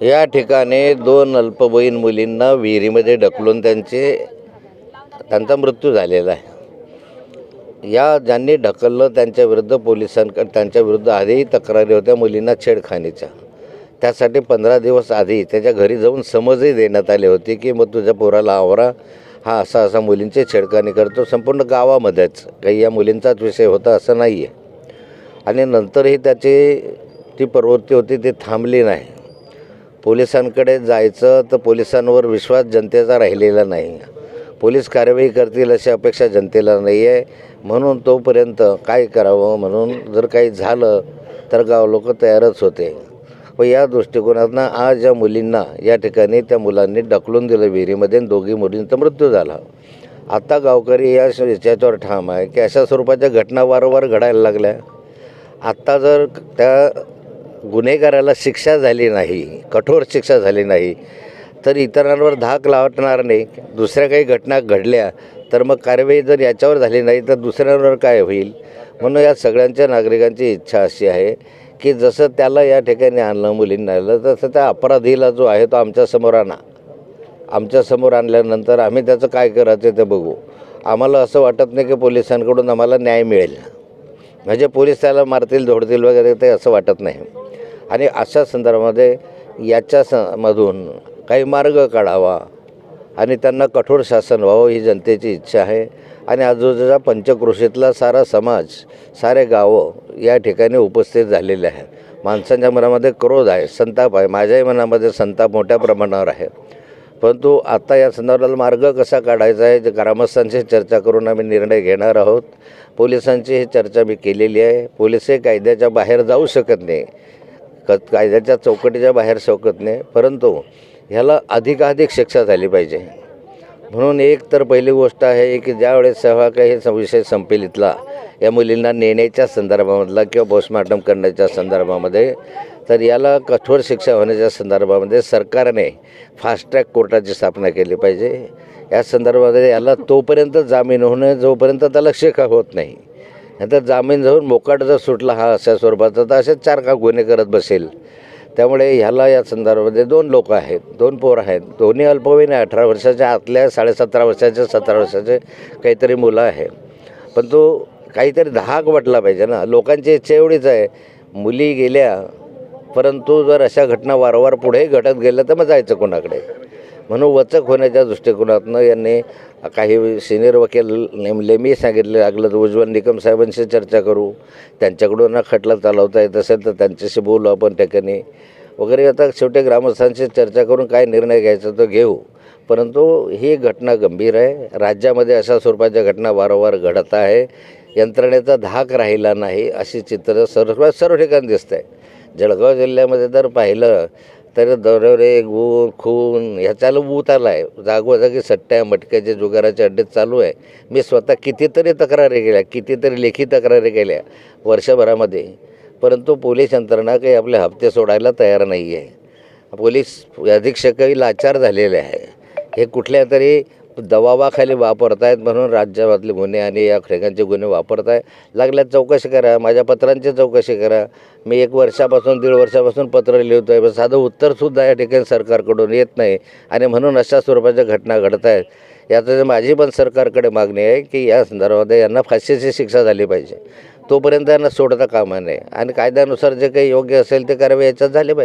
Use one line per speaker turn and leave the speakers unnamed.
या ठिकाणी दोन अल्पवयीन मुलींना विहिरीमध्ये ढकलून त्यांचा मृत्यू झालेला आहे। या ज्यांनी ढकललं त्यांच्या विरुद्ध आधीही तक्रारी होत्या मुलींना छेडखानीच्या। त्यासाठी 15 दिवस आधी त्याच्या घरी जाऊन समजही देण्यात आली होती की मग तुझ्या पोराला आवरा, हा असा मुलींची छेडखानी करतो संपूर्ण गावामध्येच, काही या मुलींचाच विषय होता असं नाही आहे। आणि नंतरही ती प्रवृत्ती होती ती थांबली नाही। पोलिसांकडे जायचं तर पोलिसांवर विश्वास जनतेचा राहिलेला नाही, पोलीस कारवाई करतील अशी अपेक्षा जनतेला नाही आहे। म्हणून तोपर्यंत काय करावं म्हणून जर काही झालं तर गाव लोक तयारच होते व या दृष्टिकोनातून आज या मुलींना या ठिकाणी त्या मुलांनी ढकलून दिलं विहिरीमध्ये, दोघी मुलींचा मृत्यू झाला। आता गावकरी याच्यावर ठाम आहे की अशा स्वरूपाच्या घटना वारंवार घडायला लागल्या। आत्ता जर त्या गुन्हेगाराला शिक्षा झाली नाही, कठोर शिक्षा झाली नाही तर इतरांवर धाक लावणार नाही। दुसऱ्या काही घटना घडल्या तर मग कारवाई जर याच्यावर झाली नाही तर दुसऱ्यांवर काय होईल। म्हणून या सगळ्यांच्या नागरिकांची इच्छा अशी आहे की जसं त्याला या ठिकाणी आणलं, मुलींना आणलं, तसं त्या अपराधीला जो आहे तो आमच्यासमोर आणल्यानंतर आम्ही त्याचं काय करायचं ते बघू। आम्हाला असं वाटत नाही की पोलिसांकडून आम्हाला न्याय मिळेल, म्हणजे पोलीस त्याला मारतील झोडतील वगैरे ते असं वाटत नाही। आणि अशा संदर्भामध्ये याच्यामधून काही मार्ग काढावा आणि त्यांना कठोर शासन व्हावं ही जनतेची इच्छा आहे। आणि आजूबाजूच्या पंचक्रोशीतला सारा समाज, सारे गावं या ठिकाणी उपस्थित झालेले आहे। माणसांच्या मनामध्ये क्रोध आहे, संताप आहे, माझ्याही मनामध्ये संताप मोठ्या प्रमाणावर आहे। परंतु आता या संदर्भात मार्ग कसा काढायचा आहे ते ग्रामस्थांशी चर्चा करून आम्ही निर्णय घेणार आहोत। पोलिसांची ही चर्चा मी केलेली आहे। पोलिसही कायद्याच्या बाहेर जाऊ शकत नाही, कायद्याच्या चौकटीच्या बाहेर शकत नाही, परंतु ह्याला अधिकाधिक शिक्षा झाली पाहिजे। म्हणून एक तर पहिली गोष्ट आहे की ज्यावेळेस सेवा काही हे विषय संपेल इथला या मुलींना नेण्याच्या संदर्भामधला किंवा पोस्टमॉर्टम करण्याच्या संदर्भामध्ये, तर याला कठोर शिक्षा होण्याच्या संदर्भामध्ये सरकारने फास्ट ट्रॅक कोर्टाची स्थापना केली पाहिजे। या संदर्भामध्ये याला तोपर्यंत जामीन होणे जोपर्यंत त्याला शिक्षा होत नाही, नंतर जामीन जाऊन मोकाट जर सुटला हा अशा स्वरूपाचा तर असेच 4 का गुन्हे करत बसेल। त्यामुळे ह्याला या संदर्भामध्ये 2 लोक आहेत, 2 पोरं आहेत, दोन्ही अल्पवयीन 18 वर्षाच्या आतल्या, 17.5 वर्षाचे, 17 वर्षाचे काहीतरी मुलं आहे। पण तो काहीतरी धाक वाटला पाहिजे ना। लोकांची इच्छा एवढीच आहे, मुली गेल्या, परंतु जर अशा घटना वारंवार पुढेही घडत गेल्या तर मग जायचं कोणाकडे। म्हणून वचक होण्याच्या दृष्टिकोनातून यांनी काही सिनियर वकील नेमले। मी सांगितले लागलं तर उज्ज्वल निकम साहेबांशी चर्चा करू, त्यांच्याकडून खटला चालवता येत असेल तर त्यांच्याशी बोलू आपण ठिकाणी वगैरे। आता शेवटी ग्रामस्थांशी चर्चा करून काय निर्णय घ्यायचा तो घेऊ, परंतु ही घटना गंभीर आहे। राज्यामध्ये अशा स्वरूपाच्या घटना वारंवार घडत आहे, यंत्रणेचा धाक राहिला नाही अशी चित्र सर्व ठिकाणी दिसत आहे। जळगाव जिल्ह्यामध्ये जर पाहिलं तर दरोडे, खून ह्याच्याला ऊत आला आहे, जागोजागी सट्ट्या मटक्याचे जुगाराचे अड्डे चालू आहे। मी स्वतः कितीतरी तक्रारी केल्या, कितीतरी लेखी तक्रारी केल्या वर्षभरामध्ये, परंतु पोलीस यंत्रणा काही आपले हप्ते सोडायला तयार नाही आहे। पोलीस अधीक्षकही लाचार झालेले आहे, हे कुठल्या तरी दबावाखाली वापरत आहेत म्हणून राज्यामधले गुन्हे आणि या ठिकाणचे गुन्हे वापरत आहे। लागल्यात चौकशी करा, माझ्या पत्रांची चौकशी करा। मी 1 वर्षापासून 1.5 वर्षापासून पत्र लिहितो आहे, पण साधं उत्तरसुद्धा या ठिकाणी सरकारकडून येत नाही आणि म्हणून अशा स्वरूपाच्या घटना घडत आहेत। याचं माझी पण सरकारकडे मागणी आहे की या संदर्भामध्ये यांना फाशीची शिक्षा झाली पाहिजे, तोपर्यंत यांना सोडता कामा नये आणि कायद्यानुसार जे काही योग्य असेल ते कारवाई याच्यात झाली पाहिजे।